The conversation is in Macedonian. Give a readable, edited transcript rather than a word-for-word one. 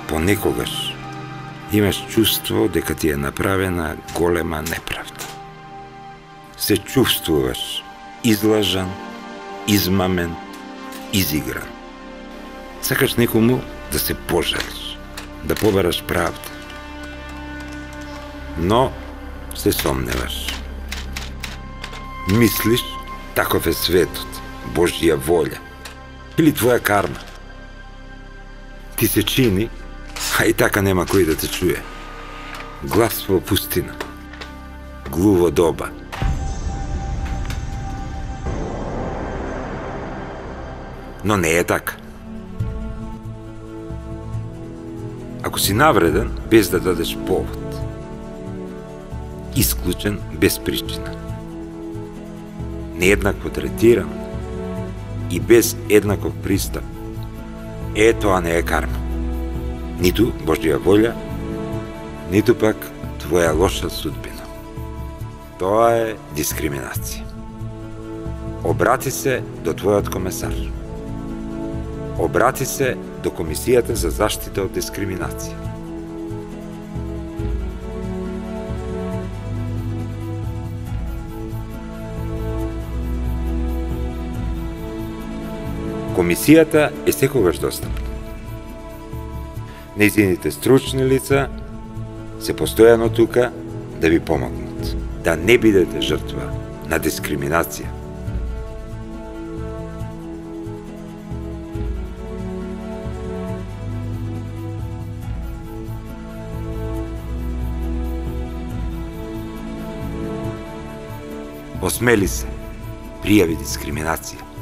понекогаш имаш чувство дека ти е направена голема неправда. Се чувствуваш излажан, измамен, изигран. Сакаш некому да се пожалиш, да побараш правда. Но се сомневаш. Мислиш, таков е светот, Божја волја или твоја карма. Ти се чини, а и така нема кој да те чуе. Глас во пустина, глуво доба. Но не е така. Ако си навреден без да дадеш повод, исклучен без причина, нееднакво третиран и без еднаков пристап, тоа не е карма. Ниту Божја волја, ниту пак твоја лоша судбина. Тоа е дискриминација. Обрати се до твојот комесар. Обрати се до Комисијата за заштита од дискриминација. Комисијата е секогаш достапна. Нејзините стручни лица се постојано тука да ви помогнат, да не бидете жртва на дискриминација. Осмели се, пријави дискриминација.